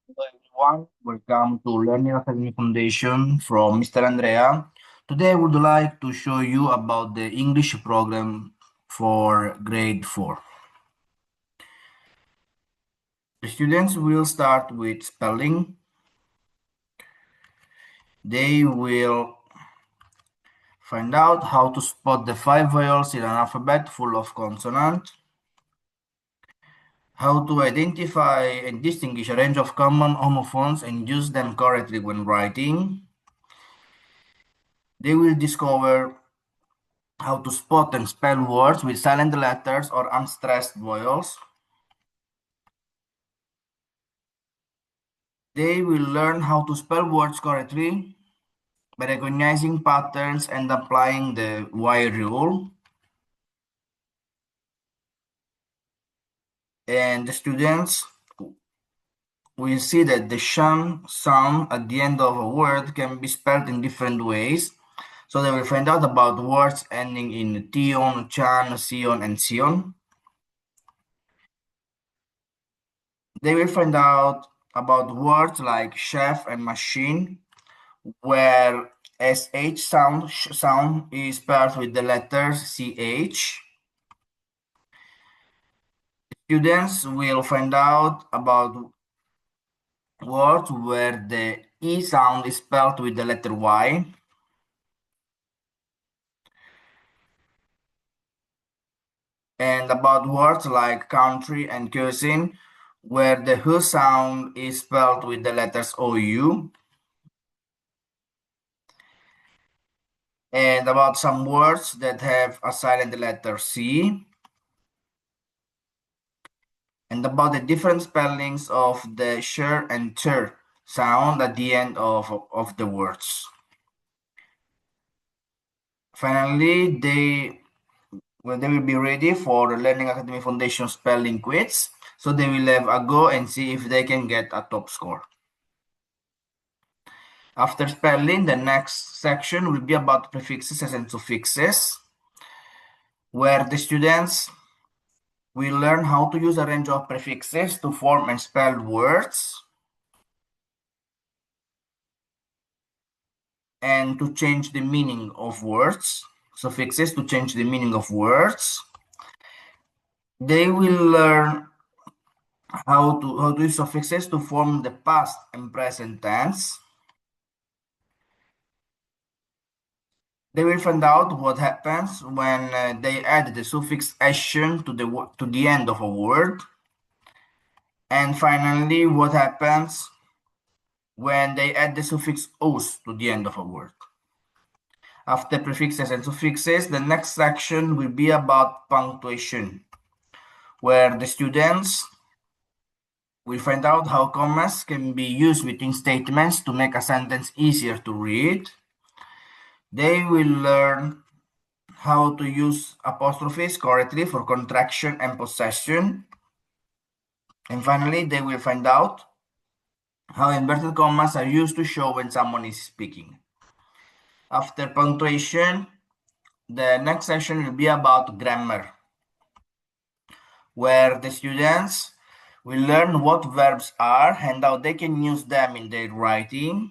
Hello everyone, welcome to Learning Academy Foundation from Mr. Andrea. Today I would like to show you about the English program for grade 4. The students will start with spelling. They will find out how to spot the 5 vowels in an alphabet full of consonants, how to identify and distinguish a range of common homophones and use them correctly when writing. They will discover how to spot and spell words with silent letters or unstressed vowels. They will learn how to spell words correctly by recognizing patterns and applying the why rule. And the students will see that the shan sound at the end of a word can be spelled in different ways. So they will find out about words ending in tion, chan, sion, and sion. They will find out about words like chef and machine, where sh sound is paired with the letters ch. Students will find out about words where the e sound is spelled with the letter y. And about words like country and cuisine, where the h sound is spelled with the letters ou. And about some words that have a silent letter c. And about the different spellings of the sh and ch sound at the end of the words. Finally, they will be ready for the Learning Academy Foundation spelling quiz. So they will have a go and see if they can get a top score. After spelling, the next section will be about prefixes and suffixes, where the students will learn how to use a range of prefixes to form and spell words, and to change the meaning of words. Suffixes to change the meaning of words. They will learn how to use suffixes to form the past and present tense. They will find out what happens when they add the suffix "ation" to the end of a word. And finally, what happens when they add the suffix "os" to the end of a word. After prefixes and suffixes, the next section will be about punctuation, where the students will find out how commas can be used between statements to make a sentence easier to read. They will learn how to use apostrophes correctly for contraction and possession. And finally, they will find out how inverted commas are used to show when someone is speaking. After punctuation, the next section will be about grammar, where the students will learn what verbs are and how they can use them in their writing.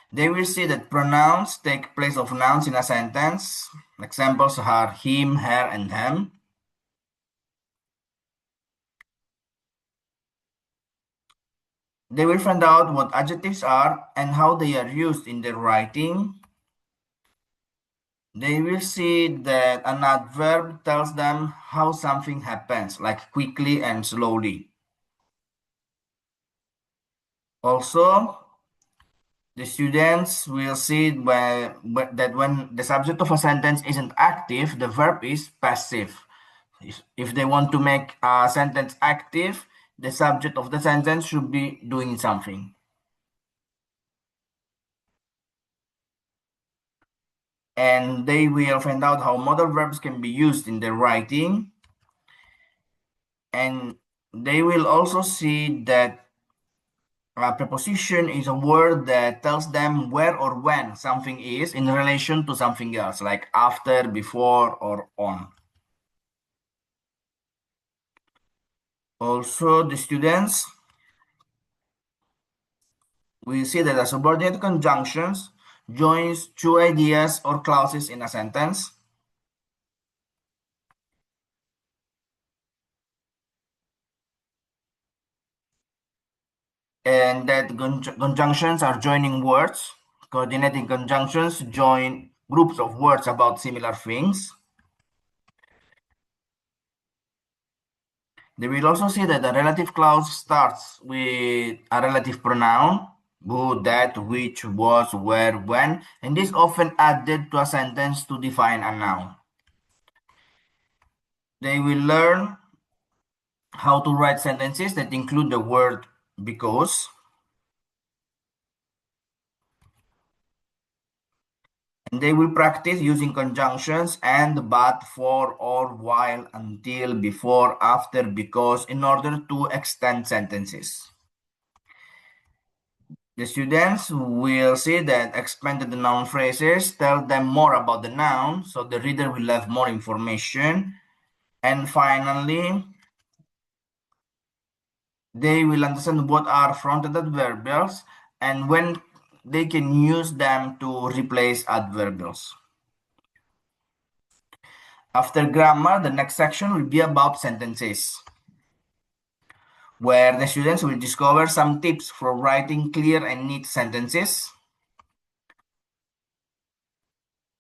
They will see that pronouns take place of nouns in a sentence. Examples are him, her, and them. They will find out what adjectives are and how they are used in their writing. They will see that an adverb tells them how something happens, like quickly and slowly. Also, the students will see that when the subject of a sentence isn't active, the verb is passive. If they want to make a sentence active, the subject of the sentence should be doing something. And they will find out how modal verbs can be used in their writing. And they will also see that a preposition is a word that tells them where or when something is in relation to something else, like after, before, or on. Also, the students we see that the subordinate conjunctions joins two ideas or clauses in a sentence. And that conjunctions are joining words. Coordinating conjunctions join groups of words about similar things. They will also see that the relative clause starts with a relative pronoun, who, that, which, was, where, when, and is often added to a sentence to define a noun. They will learn how to write sentences that include the word because, and they will practice using conjunctions and, but, for, or, while, until, before, after, because in order to extend sentences. The students will see that expanded noun phrases tell them more about the noun, so the reader will have more information. And finally, they will understand what are fronted adverbials and when they can use them to replace adverbials. After grammar, the next section will be about sentences, where the students will discover some tips for writing clear and neat sentences.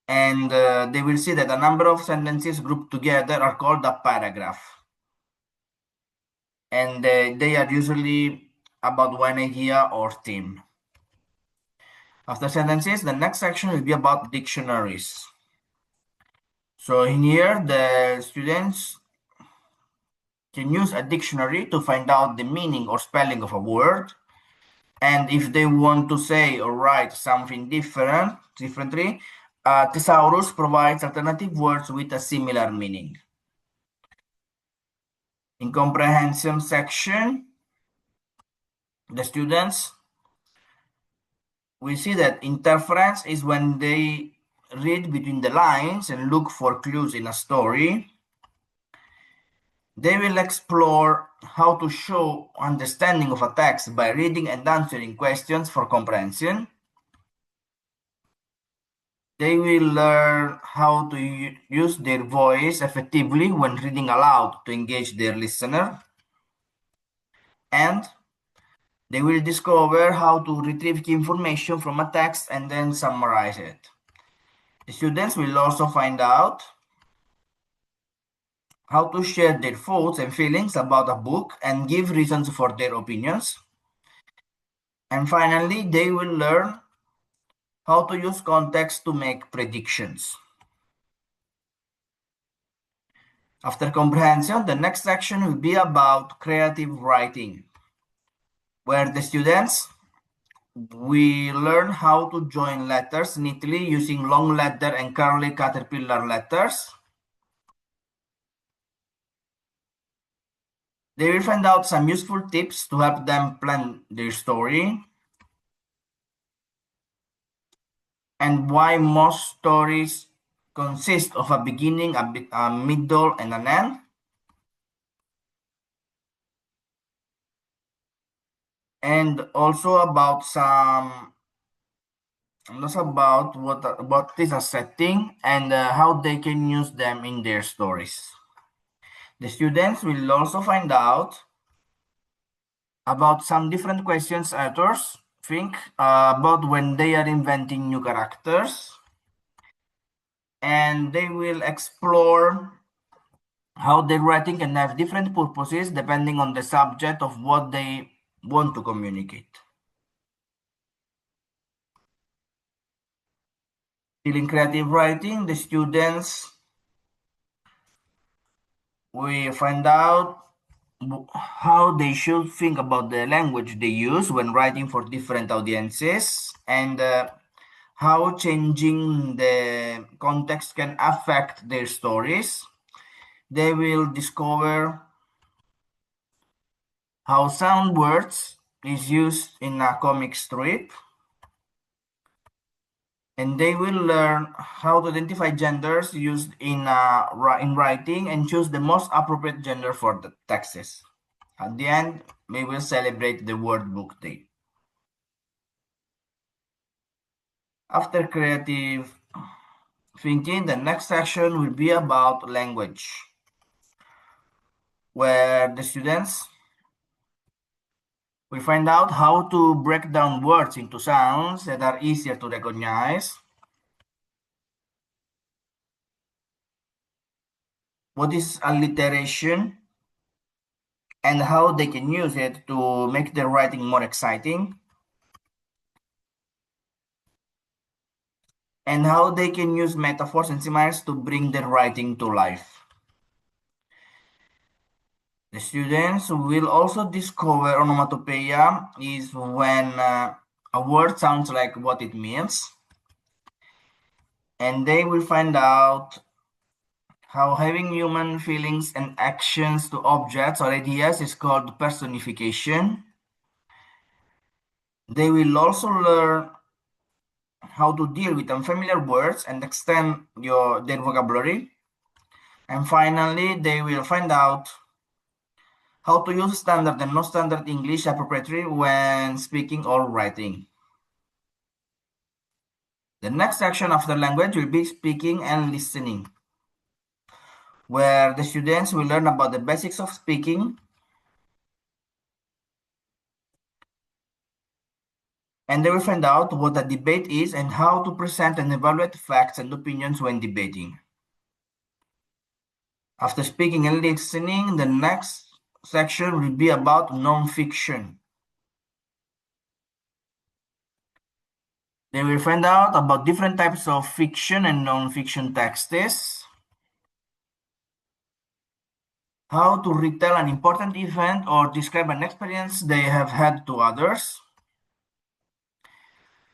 And they will see that a number of sentences grouped together are called a paragraph. And they are usually about one idea or theme. After sentences, the next section will be about dictionaries. So in here, the students can use a dictionary to find out the meaning or spelling of a word. And if they want to say or write something differently, Thesaurus provides alternative words with a similar meaning. In comprehension section, the students, we see that interference is when they read between the lines and look for clues in a story. They will explore how to show understanding of a text by reading and answering questions for comprehension. They will learn how to use their voice effectively when reading aloud to engage their listener. And they will discover how to retrieve key information from a text and then summarize it. The students will also find out how to share their thoughts and feelings about a book and give reasons for their opinions. And finally, they will learn how to use context to make predictions. After comprehension, the next section will be about creative writing, where the students we learn how to join letters neatly using long letter and curly caterpillar letters. They will find out some useful tips to help them plan their story and why most stories consist of a beginning, a middle, and an end. And also about what is a setting and how they can use them in their stories. The students will also find out about some different questions authors think about when they are inventing new characters, and they will explore how their writing can have different purposes depending on the subject of what they want to communicate. Still in creative writing, the students we find out how they should think about the language they use when writing for different audiences and how changing the context can affect their stories. They will discover how sound words is used in a comic strip, and they will learn how to identify genders used in writing and choose the most appropriate gender for the texts. At the end, we will celebrate the Word Book Day. After creative thinking, the next section will be about language, where the students will find out how to break down words into sounds that are easier to recognize, what is alliteration, and how they can use it to make their writing more exciting, and how they can use metaphors and similes to bring their writing to life. The students will also discover onomatopoeia is when a word sounds like what it means, and they will find out how having human feelings and actions to objects or ideas is called personification. They will also learn how to deal with unfamiliar words and extend their vocabulary. And finally, they will find out how to use standard and non-standard English appropriately when speaking or writing. The next section of the language will be speaking and listening, where the students will learn about the basics of speaking, and they will find out what a debate is and how to present and evaluate facts and opinions when debating. After speaking and listening, the next section will be about non-fiction. They will find out about different types of fiction and non-fiction texts, how to retell an important event or describe an experience they have had to others.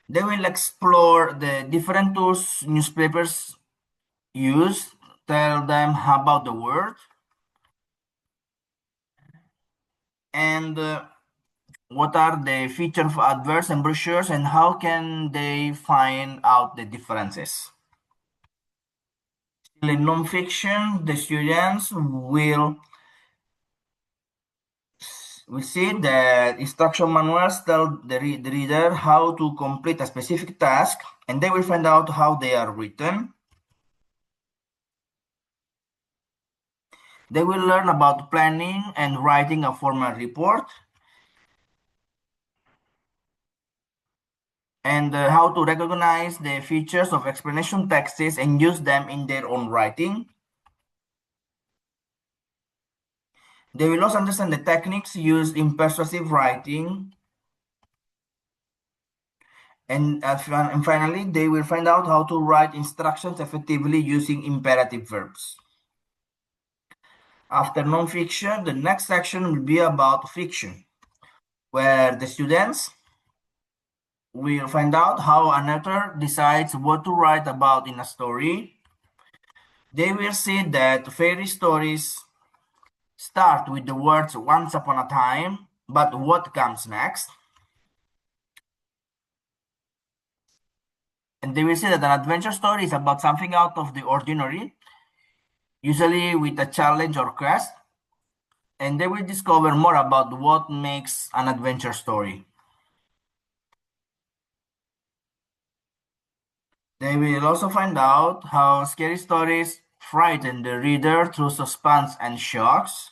They will explore the different tools newspapers use, tell them about the world, and what are the features of adverts and brochures, and how can they find out the differences. Still in non-fiction, the students will we see that instruction manuals tell the reader how to complete a specific task, and they will find out how they are written. They will learn about planning and writing a formal report, and how to recognize the features of explanation texts and use them in their own writing. They will also understand the techniques used in persuasive writing. And finally, they will find out how to write instructions effectively using imperative verbs. After non-fiction, the next section will be about fiction, where the students will find out how an author decides what to write about in a story. They will see that fairy stories start with the words once upon a time, but what comes next? And they will see that an adventure story is about something out of the ordinary, usually with a challenge or quest, and they will discover more about what makes an adventure story. They will also find out how scary stories frighten the reader through suspense and shocks.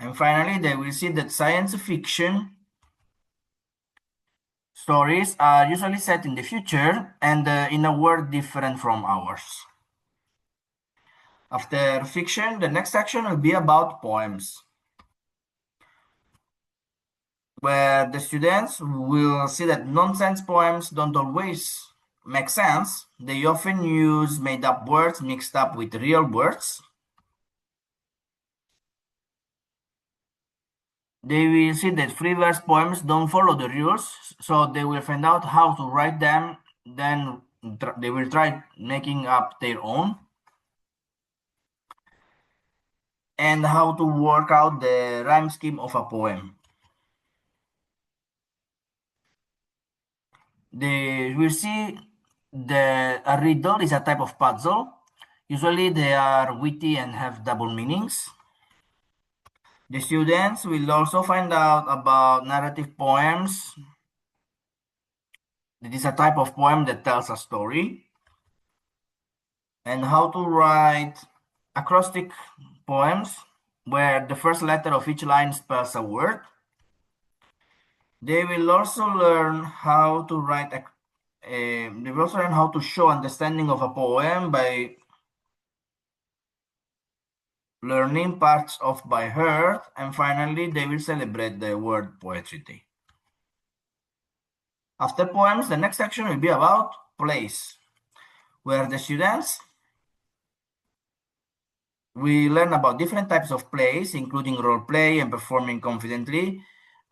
And finally, they will see that science fiction stories are usually set in the future and in a world different from ours. After fiction, the next section will be about poems, where the students will see that nonsense poems don't always make sense. They often use made-up words mixed up with real words. They will see that free verse poems don't follow the rules, so they will find out how to write them, then they will try making up their own, and how to work out the rhyme scheme of a poem. They will see that a riddle is a type of puzzle. Usually they are witty and have double meanings. The students will also find out about narrative poems, It is a type of poem that tells a story. And how to write acrostic poems where the first letter of each line spells a word. They will also learn how to write they will also learn how to show understanding of a poem by learning parts of by heart, and finally they will celebrate the World Poetry Day. After poems, the next section will be about plays, where the students we learn about different types of plays, including role play and performing confidently.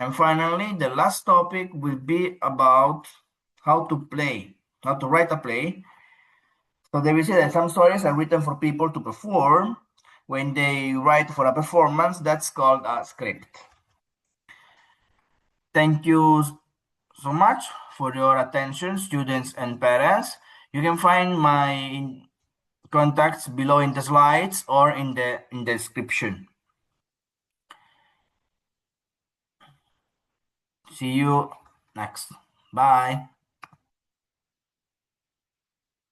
And finally, the last topic will be about how to play, how to write a play. So they will see that some stories are written for people to perform. When they write for a performance, that's called a script. Thank you so much for your attention, students and parents. You can find my contacts below in the slides or in the description. See you next. Bye.